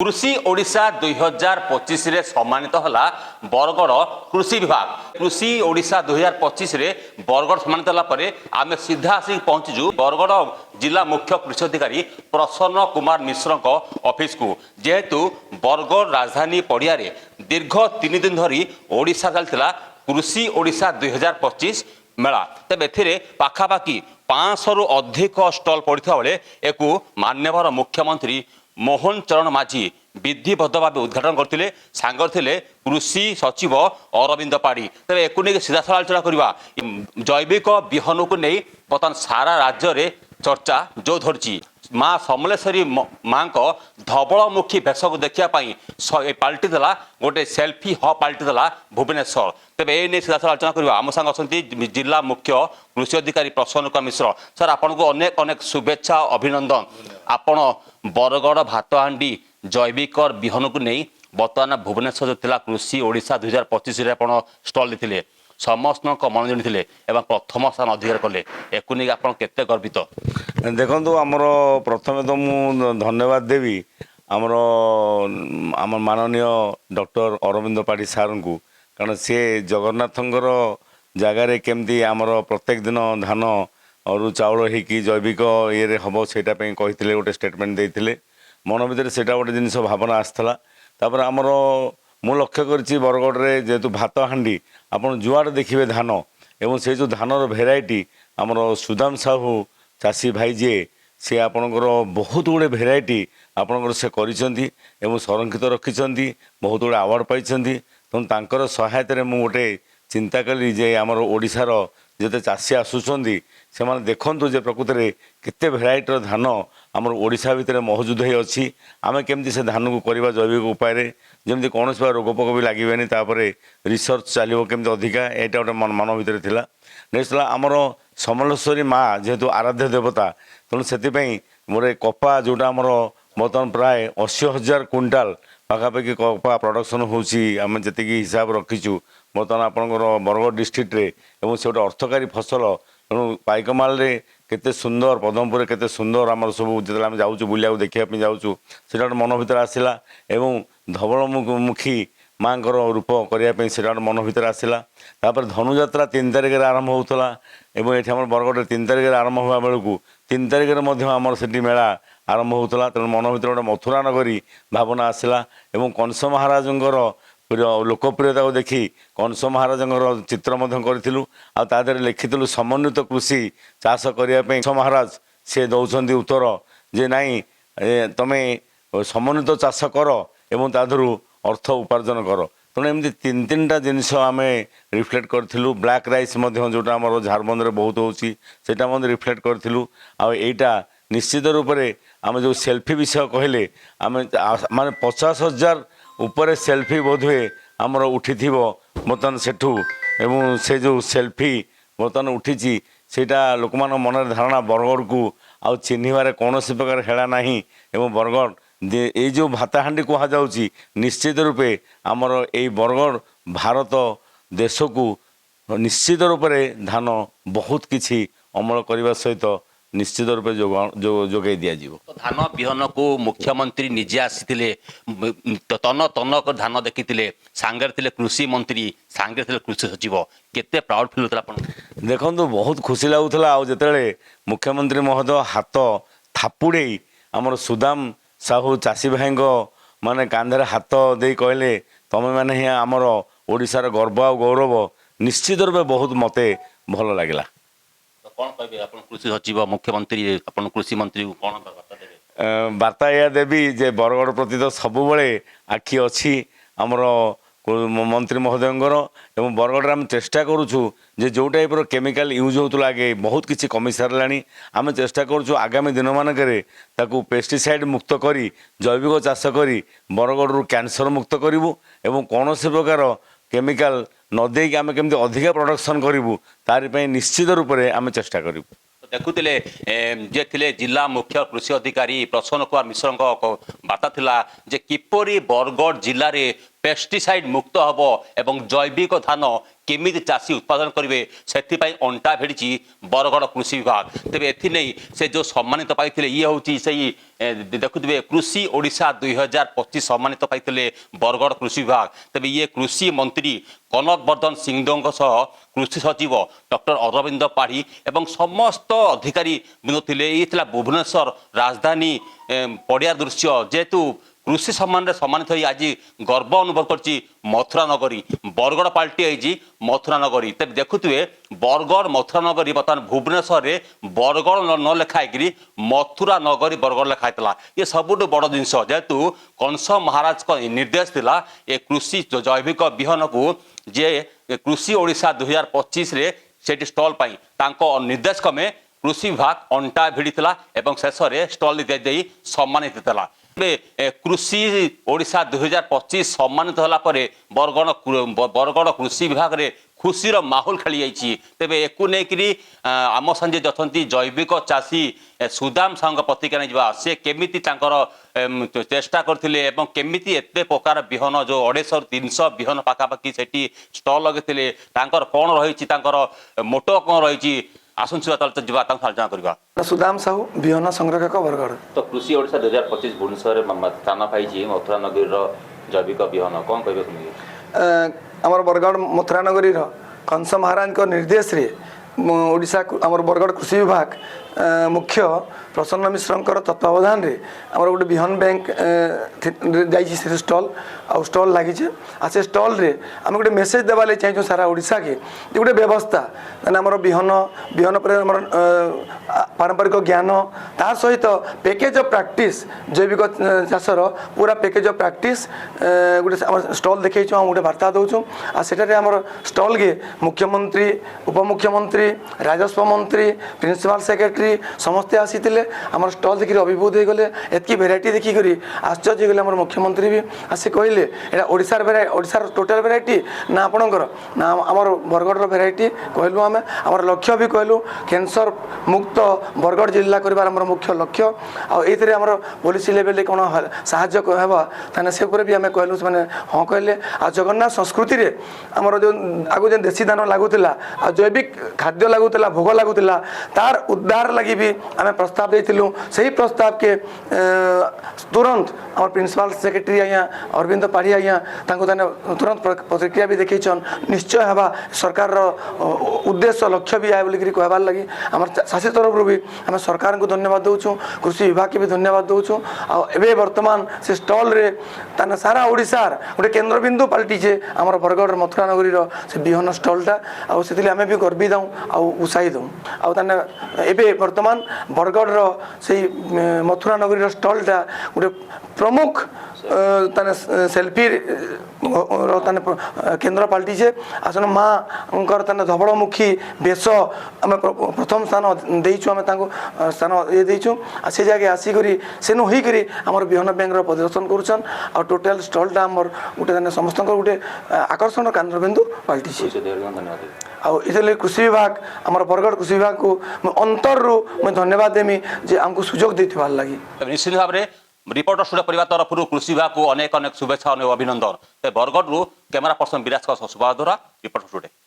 कृषि ओडिशा 2025 रे सम्मानित होला बरगड़ कृषि विभाग। कृषि ओडिशा 2025 रे बरगड़ सम्मानित होला परे आमे सीधा आसी पहुंचीजु बरगड़ जिला मुख्य कृषि अधिकारी प्रसन्न कुमार मिश्र ऑफिस को। जेहेतु बरगड़ राजधानी पड़िया रे दीर्घ 3 दिन धरी ओडिशा चलता कृषि ओडिशा 2025 मेला। तेज ए पाखापाखि 500 रु अधिक स्टल पड़ता बेले एक मान्यवर मुख्यमंत्री मोहन चरण माझी विधिबद्ध भाव उद्घाटन करते सांगर थे कृषि सचिव अरविंद पाढ़ी। तेज एक सीधा साल आलोचना करवा जैविक विहन को नहीं बर्तमान सारा राज्य में चर्चा जो धरची माँ समलेश्वरी माँ धवलमुखी भेष को देखापी पलटि देला गोटे सेल्फी हब पलटि देला भुवनेश्वर। तेज ए सीधा साल आलोचना करवा आम सांग अच्छा जिला मुख्य कृषि अधिकारी प्रसन्न कुमार मिश्र। सर आपन को अनेक अनेक शुभेच्छा अभिनंदन। आपण बरगड़ भातहांडी जैविक विहन को नहीं बर्तमान भुवनेश्वर जो कृषि ओडिशा 2025 स्टल देते समस्त मन जिते प्रथम स्थान अधिकार कले एक आप गर्वित? देखो आमर प्रथम तो मु धन्यवाद देवी आमर आम माननीय डॉक्टर अरविंद पाढ़ी सार को, कारण सी जगन्नाथंकर जगार केमती आमर प्रत्येक दिन धान अरु चाउल होगी जैविक ये हम सेटापी कही गोटे स्टेटमेंट देते मन भितर से गोटे जिन भावना आसाला। तापर आमर मु लक्ष्य करी बरगड़ रे जेहेतु भात हांडी आपन जुआड़ देखिए धान एवं से जो धानर भेराइटी आमर सुदाम साहू चाषी भाई जी सी आपणकर बहुत गुड़े भेराइटी आपणकर से करिसेंती एवं संरक्षित रखिछंती बहुत गुड़े अवार्ड पाइछंती। तेणु तांकर सहायता मु गोटे चिंता कली जे आमर ओडिशार जिते चाषी आसुचंती से माने देखंतु जे प्रकृति में केते भेराइटर धान आमर ओडिशा भितर मौजूद है अच्छी आमे केमती से धान को करवा जैविक उपाय रे जेमती कौन रोगपोक भी लगे तापर रिसर्च चलो केमती अधिका यहाँ गोटे मन भितर थिला। नेक्स्ट आमर समलेश्वरी माँ जेहेतु आराध्य देवता तेणु से मोर कपा जोटा आमर बर्तमान प्राय 80,000 क्विंटाल पाखापाखि कपा प्रोडक्शन होमें जी हिसाब रखीचु बर्तमान आपंकर बरगड़ डिस्ट्रिक्ट रे एवं से गोटे अर्थकारी फसल। तेणु पाइकमाल केते सुंदर पदमपुर केते सुंदर आमर सब जो आम जाऊँ बुलिया देखा जाऊँ से मन भर आसला एवं धवलमुखी माँ रूप करने से मन भर आसला। तापर धनुजात्रा 3 तारिख आरंभ होता एवं ये आम बरगड़ 3 तारिख आरंभ हुआ बेलू 3 तारिख आमर से मेला आरंभ होता। तेणु मन भर गोटे मथुरा नगरी भावना आसला एवं कंस महाराज लोकप्रियता को देखी कंस महाराज चित्र करूँ आदि लिखिलु समन्वित कृषि चाष करने कंस महाराज से दौरान उत्तर जे नाई तमें समन्वित चाष कर एवं तादरू अर्थ उपार्जन कर। तेणु एमती 3-3टा जिनस आम रिफ्लेक्ट करूँ। ब्लैक राइस जोटा आम झारबंद में बहुत होटा रिफ्लेक्ट करूँ। आईटा निश्चित रूप से आम जो सेल्फी विषय कहले आम माने 50,000 ऊपर सेल्फी बोधे आमर उठी बर्तमान सेठू एवं से जो सेल्फी बर्तमान उठी सेटा लोक मन धारणा बरगड़ को आउ चिन्हबार कौन प्रकार हेला ना एवं बरगड़ ये जो भातहांडी कहुच्छी निश्चित रूपे आमर ये बरगड़ भारत देश को निश्चित रूप से धान बहुत किछि अमल करने सहित निश्चित रूप जोगे दिज्व। धान विहन को मुख्यमंत्री निजे आसी तन तन धान देखी सांगे थे कृषि मंत्री सांगे थे कृषि सचिव केते प्राउड फील होता? देखो बहुत खुशी लगुला आते मुख्यमंत्री महोदय हाथ थापुड़े आमर सुदाम साहू चाषी भाई माने कांधे हाथ दे कहले तमें मैंने ही आमर ओडिशार गर्व आ गौरव निश्चित रूप बहुत मते भल लगे। कौन कहे कृषि सचिव मुख्यमंत्री कृषि मंत्री को कौन वार्ता या देवी जे बरगड़ प्रति तो सबुबले आखि अच्छी आमर मंत्री महोदय एवं बरगड़ आम चेष्टा करुचु जे जो टाइप केमिकल यूज होता आगे बहुत किसी कमी सारा आम चेष्टा करुचु आगामी दिन मानक पेस्टिसाइड मुक्त करी जैविक चाष करी बरगड़ रु कैंसर मुक्त करूँ एवं कौन से प्रकार केमिकल न देकी आम केमती अधिका प्रोडक्शन करूँ तारिपाई निश्चित रूप से आम चेष्टा करूँ। देखुले जे थिले जिला मुख्य कृषि अधिकारी प्रसन्न कुमार मिश्र बार्ता थिला जे किपरि बरगड़ जिले में पेस्टिसाइड मुक्त हब एवं जैविक धान केमिति चाषी उत्पादन करेंगे से अंटा भिड़ी बरगड़ कृषि विभाग। तेज एथि से जो सम्मानित पाई ये हूँ से देखुए कृषि ओडिशा 2025 सम्मानित पाई बरगड़ कृषि विभाग। तेज ये कृषि मंत्री कनक वर्धन सिंहदेव सह कृषि सचिव डॉक्टर अरविंद पाढ़ी एवं समस्त अधिकारी बिंदु थे। ये भुवनेश्वर राजधानी पड़िया दृश्य जेहेतु कृषि सम्मान सम्मानित हो आज गर्व अनुभव कर मथुरा नगरी बरगड़ पाल्टी आई मथुरा नगरी। तब देखुए बरगड़ मथुरा नगरी बर्तमान भुवनेश्वर में बरगड़ न लिखाई मथुरा नगरी बरगड़ लिखाई ये सबुठ बड़ जिनस जेहेतु कंस महाराज का निर्देश थिला ए कृषि जैविक बिहन को जे कृषि ओडिशा 2025 रे सेठी स्टॉल पाई तांको निर्देश क्रमे कृषि विभाग अंटा भिड़ी एवं शेष में स्टॉल दे सम्मानित था। कृषि ओडिशा 2025 सम्मानित होला परे बरगड़ कृषि विभाग रे खुशीर माहौल खेली जाइए। तेज एक नहीं आम संजे जचंती जैविक चाषी सुदाम सांग प्रतिक्रिया नहीं जा सी केमी चेष्टा करते केमी एत प्रकार बिहन जो 250-300 बिहन पाखापाखि से स्टल लगे कौन रही मोटो कौन रही आसुचा आलोचना करवा। सुदाम साहू बिहन संग्रहक बरगड़। तो कृषि ओडिशा 2025 भुवनेश्वर स्थान पाई मथुरा नगरी जैविक बिहन कौन कह आमर बरगड़ मथुरा नगरी कंस महाराज को निर्देश रे ओडिशा आमर बरगड़ कृषि विभाग मुख्य प्रसन्न मिश्र तत्वावधान रे आमर गोटे बिहन बैंक जाइए स्टल आ स्टल लगी आ से स्टल रे आम गोटे मेसेज देवा चाहिए सारा ओडिशा के गोटे व्यवस्था आमर बिहन बिहन पर आमर पारंपरिक ज्ञान तार सहित पैकेज ऑफ प्रैक्टिस जैविक चाषर पूरा पैकेज ऑफ प्रैक्टिस गोटे आम स्टल देखे गोटे वार्ता दौचु आ सेठारे आमर स्टल के मुख्यमंत्री उपमुख्यमंत्री राजस्व मंत्री प्रिंसिपल सेक्रेटरी समस्ते आसी आमर स्टल देखिए अभिभूत हो गले एतकी भेराइटी देखिक आश्चर्य गले आम मुख्यमंत्री भी आसी कहले एटा ओडिशार भेराइटी ओडिशार टोटाल भेराइटी ना आपणकर ना आमर बरगड़ भेराइटी कहलु आम आमर लक्ष्य भी कहलु कैंसर मुक्त बरगड़ जिला कर मुख्य लक्ष्य आर आमर पॉलिसी लेवल कौन साहाय्य हेबा ताने से भी आम कहलु से हाँ कहले आ जगन्नाथ संस्कृति रे आमर जो आगु जो देशी दान लगुला आ जैविक खाद्य लगुला भोग लगुला तार उद्धार लगी भी आम प्रस्ताव देलु से प्रस्ताव के तुरंत आम प्रिंसिपल सेक्रेटरी आज्ञा अरविंद पाढ़ी आज्ञा तुरंत प्रतिक्रिया भी देखन निश्चय है सरकार उद्देश्य लक्ष्य भी आए बोलिक कहबार लगी आम शासी तरफ भी आम सरकार को धन्यवाद दूँ कृषि विभाग के भी धन्यवाद दूँ आए बर्तमान से स्टल रे ताने सारा ओडिशार गोटे केन्द्रबिंदु पलटिचे आम बरगड़ मथुरा नगरी से बिहन स्टलटा आम भी गर्वित हूँ उत्साहित हूँ आने बर्तमान बरगड़ से मथुरा नगरी स्टलटा गोटे प्रमुख ताने सेल्फी ताने केन्द्र पलटिचे आसन माँ ताने धवलमुखी बेश आम प्रथम स्थान देचु आम स्थान ये देचु से जगह आसिक सेनु होकर आमर बिहन बैंक प्रदर्शन करुछन आ टोटाल स्टलटा आमर गोटे समस्त गोटे आकर्षण केन्द्रबिंदु पलटिचे। आए कृषि विभाग आमर बरगड़ कृषि विभाग को अंतरु मैं धन्यवाद देमी जे आमको सुजोग देथिबार लागि। निश्चित भाव में रिपोर्टर स्टूडियो परिवार तरफ कृषि विभाग को अनेक अनेक शुभेच्छा और अभिनंदन। बरगढ़ कैमेरा पर्सन विराज का सुभाष रिपोर्टर स्टूडियो।